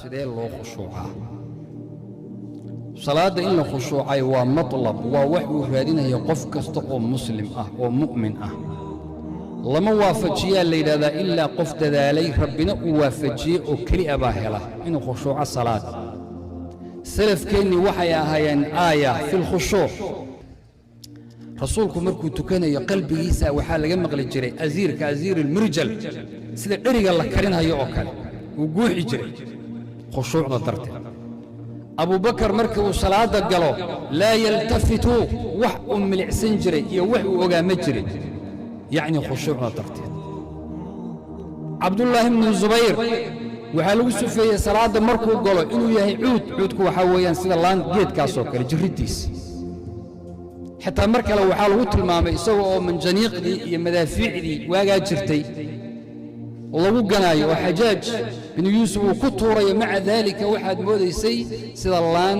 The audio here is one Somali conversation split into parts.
sidee loo khushuucaa salaada in la khushuucay waa matlab waa wax uu raadinayo qof kasta oo muslim ah oo mu'min ah lama waafajiyaa la yidhaahdaa ilaa qof dadaalay rabbina uu waafajiyey oo keliya baa hela inuu khushuuco salaad salafkeennii waxay ahaayeen aaya fi lkhushuuc rasuulku markuu tukanayo qalbigiisa waxaa laga maqli jiray asiirka asiir almurjal sida dheriga la karinayo oo kale uu guuxi jiray khushuucda darteed abubakar marka uu salaada galo laa yaltafitu wax uu milicsan jiray iyo wax uu ogaama jirin yacni khushuucda darteed cabdullaahi ibnu zubayr waxaa lagu sufeeyey salaada markuu galo inuu yahay cuudku waxaa weeyaan sida laan geedkaasoo kale jirriddiis xataa mar kale waxaa lagu tilmaamay isaga oo manjaniiqdii iyo madaafiicdii waagaa jirtay lagu ganaayo oo xajaaj binu yuusuf uu ku tuurayo maca daalika waxaad moodaysay sida laan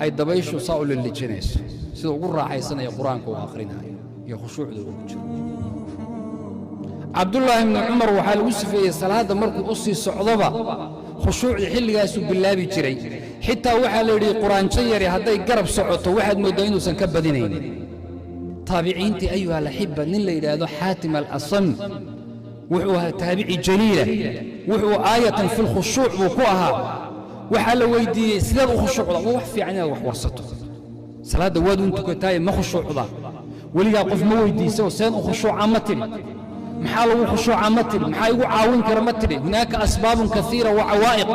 ay dabayshu saa u lillijinayso sida ugu raaxaysanaya qur-aanka uu akhrinayo iyo khushuucda ugu jiro cabdullaahi ibnu cumar waxaa lagu sifeeyey salaadda markuu u sii socdoba khushuucdii xilligaasuu bilaabi jiray xitaa waxaa la yidhi quraanjo yari hadday garab socoto waxaad mooddaa inuusan ka badinaynin taabiciintii ayuha alaxiba nin la yidhaahdo xaatim alasam wuxuu ahaa taabici jaliila wuxuu aayatan fi lkhushuuc buu ku ahaa waxaa la weyddiiyey sideed u khushuucda waa wax fiican inaad wax warsato salaadda waad uun tukataaye ma khushuucda weligaa qof ma weyddiisa oo seen u khushuuca ma tidhi maxaa lagu khushuuca ma tidhi maxaa igu caawin kara ma tidhi hunaaka asbaabun kaiira wa cawaa'iq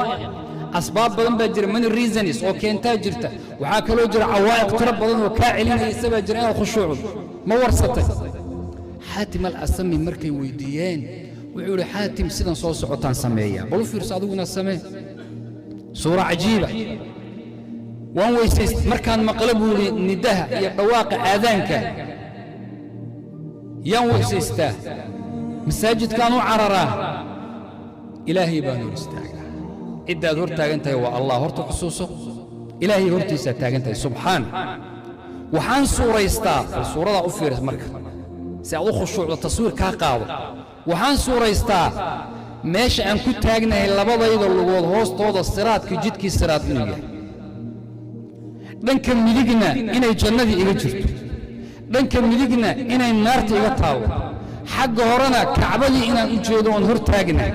asbaab badan baa jira many reasons oo keentaa jirta waxaa kaloo jira cawaa'iq tiro badan oo kaa celinaysa baa jira inaad khushuucdo ma warsatay xaatim alasami markay weyddiiyeen wuxuu yidhi xaatim sidan soo socotaan sameeyaa bal u fiirso adiguna samee suura cajiiba waan weysayst markaan maqla buu yidhi nidaha iyo dhawaaqa aadaanka yaan weysaystaa masaajidkaan u cararaa ilaahay baan hor istaagaa ciddaad hor taagan tahay waa allah horta xusuuso ilaahay hortiisaad taagan tahay subxaan waxaan suuraystaa bal suuradaa u fiiris marka si aad u khushuucdo taswiir kaa qaado waxaan suuraystaa meesha aan ku taagnahay labadayda lugood hoostooda siraadkii jidkii siraad inuu yahay dhanka midigna inay jannadii iga jirto dhanka midigna inay naarta iga taalo xagga horena kacbadii inaan u jeedo oon hor taagna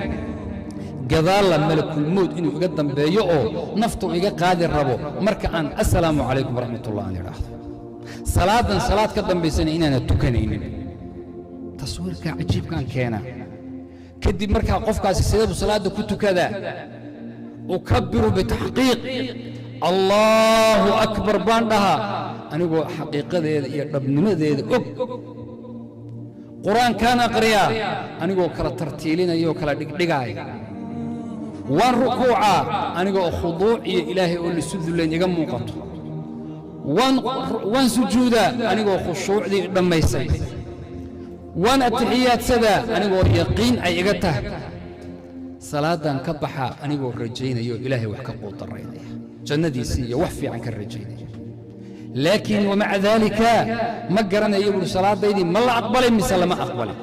gadaalla malakulmowd inuu iga dambeeyo oo naftu iga qaadi rabo marka aan assalaamu calaykum waraxmatullah aan idhaahdo salaadan salaad ka dambaysana inaana tukanaynin taswiirkaa cajiibkaan keenaa kadib markaa qofkaasi sideebu salaadda ku tukadaa ukabbiru bitaxqiiq allaahu akbar baan dhahaa anigoo xaqiiqadeeda iyo dhabnimadeeda og qur-aankaan aqriyaa anigoo kala tartiilinayoo kala dhigdhigaaya waan rukuucaa anigoo khuduuc iyo ilaahay oo lisu dullayn iga muuqato waan sujuudaa anigoo khushuucdii dhammaysay waan atixiyaadsadaa anigoo yaqiin ay iga tahay salaaddaan ka baxaa anigoo rajaynayoo ilaahay wax ka quudaraynaya jannadiisii iyo wax fiican ka rajaynaya laakiin wamaca daalika ma garanayo buuri salaadaydii ma la aqbalay mise lama aqbalin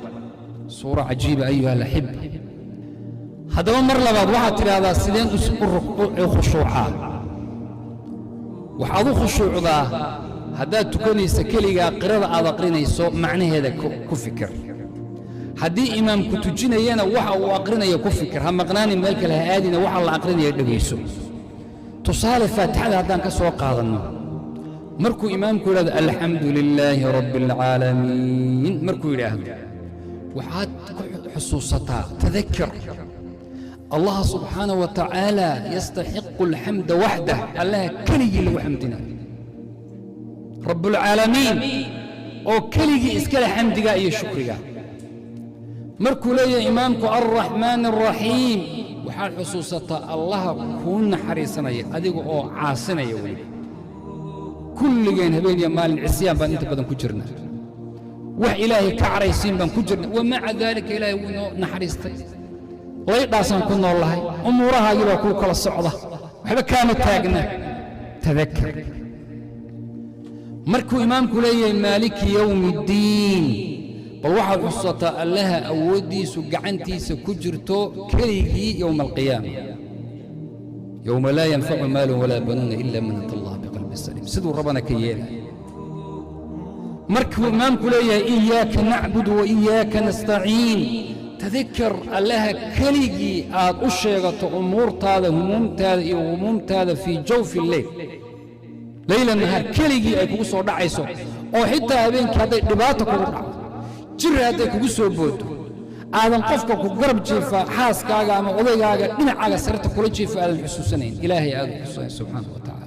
suura cajiiba ayuha alaxiba haddaba mar labaad waxaad tidhaahdaa sideen u khushuucaa waxaad u khushuucdaa haddaad tukanaysa keligaa qirada aad aqrinayso macnaheeda ku fikir haddii imaamku tujinayana waxa uu aqrinayo ku fikir ha maqnaanin meel kale ha aadina waxa la aqrinaya dhegayso tusaale faatixada haddaan ka soo qaadanno markuu imaamku yidhahdo alxamdu lilaahi rabbi alcaalamiin markuu yidhaahdo waxaad ku xusuusataa tadakir allaha subxaanaه wa tacaala yastaxiqu alxamda waxdah allaha keligii lagu xamdinayo rabbulcaalamiin oo keligii iskale xamdigaa iyo shukriga markuu leeyahay imaamku alraxmaan alraxiim waxaad xusuusataa allaha kuu naxariisanaya adiga oo caasinaya weliba kulligeen habeen iyo maalin cisyaan baan inta badan ku jirna wax ilaahay ka caraysiin baan ku jirna wamaca daalika ilaahay wuu inoo naxariistay laydhaasaan ku nool lahay umuurahaagii baa kuu kala socda waxba kaama taagna tadakar markuu imaamku leeyahay maaliki yowmi iddiin bal waxaad xusuusataa allaha awooddiisu gacantiisa ku jirto keligii yowma alqiyaama يوم لا ينفع مال ولا بنون إلا من أتى الله بقلب سليم سدوا ربنا كيانا مركب إمامك ليه إياك نعبد وإياك نستعين تذكر الله كليجي أشيغة أمور تاذا هموم تاذا في جوف الليل ليلا النهار كليجي أكو سو دعيسو أو حتى هذين كذا دباتك ورع جر هذا أكو سو بود آدم قفك أكو قرب جيفا حاس كاغا أما أولي كاغا إن عاغا سرت كل جيفا على الحسوسنين إلهي آدم سبحانه وتعالى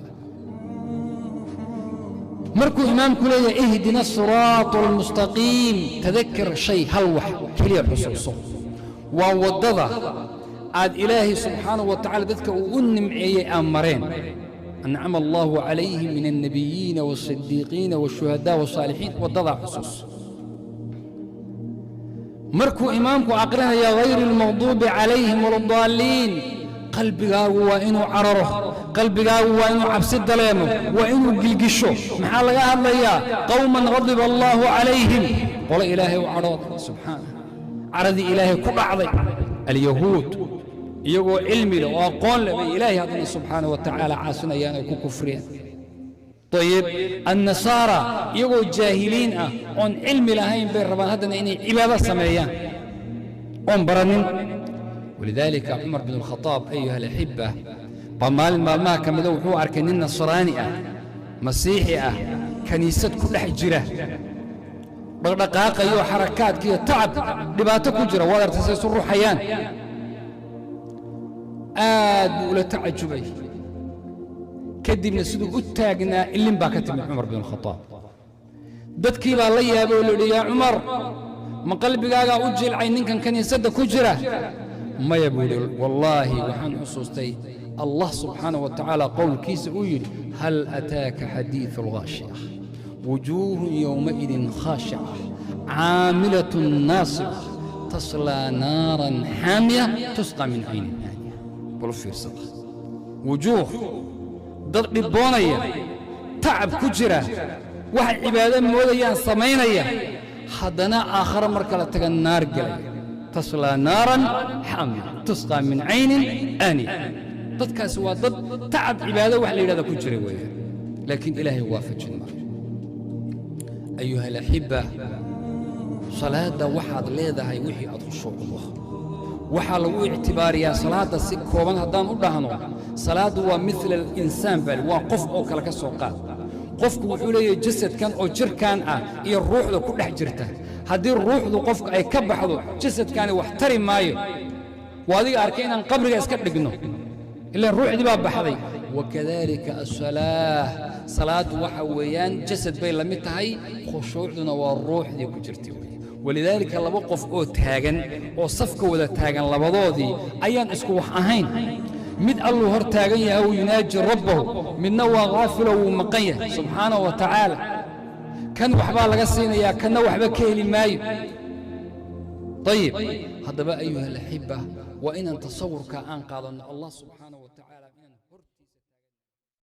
مركو إمام كلية اهدنا الصراط المستقيم تذكر شيء هلوح كلية حسوسه ووضضه عاد إلهي سبحانه وتعالى تذكر ونم عيه أمرين أنعم الله عليهم من النبيين والصديقين والشهداء والصالحين وضضع حسوس مركو إمامكو عقلنا يا غير المغضوب عليهم ولا الضالين قلبي قاو وإنو عرره قلبي قاو وإنو عبس الدليمه وإنو قلقشو محال الله يا قوما غضب الله عليهم ولا إلهي وعرض سبحانه عرض إلهي كل عظيم اليهود يقول علمي له وقال إلهي هذا سبحانه وتعالى عاصنا يانا كفرين طيب النصارى يقول جاهلين أن علمي لهين بين ربان هذا إني عبادة سمعيان أم برنين ولذلك عمر بن الخطاب أيها الأحبة بمال ما كما دوحو أركن النصراني مسيحي كنيسة كل حجرة دقائق يو حركات كي تعب لباتك جرى ولا تسيس الروحيان ولا تعجبي كدب نسدو أتاقنا اللي مباكتم عمر بن الخطاب دتكي بالله يا بولي يا عمر من قلبي قاقا أجل عينين كان يسد كجرة ما يقول والله وحن حصوصتي الله سبحانه وتعالى قول كيس أويل هل أتاك حديث الغاشية وجوه يومئذ خاشعة عاملة ناصبة تصلى نارا حامية تسقى من عين آنية بلوفير صدق وجوه ضد بونية تعب كجرة واحد عبادة موليا صمينية حدنا آخر مركلة النار قليل تصلى نارا حامية تسقى من عين آنية ضد كاسوا ضد تعب عبادة واحد ليلة كجرة وياه لكن إلهي وافج المرء أيها الأحبة صلاة وحد ليذا هي وحي أدخشوا الله وحال اعتبار يا صلاة سكو من هدان أدهنو صلاة هو مثل الإنسان بل وقف أو كلك السوقات قفك وحولي جسد كان أو جر كان إيه الروح ذو كل حجرته هذه الروح ذو قفك أي كبح ذو جسد كان واحترم مايو وهذه أركينا قبل يسكت لقنو إلا الروح دي باب بحضي وكذلك الصلاة صلاة وحويان جسد بين لمتهي خشوعنا والروح دي كجرتي ولذلك الله وقف أو تاجن أو صفك ولا تاجن لبضادي أيان اسكو أهين مد الله هر تاجن أو يناجي ربه من نوى غافل ومقية سبحانه وتعالى كان وحبا لقسينا يا كان وحبا كيلي ماي طيب هذا بقى أيها الأحبة وإن تصور كأن قال الله سبحانه وتعالى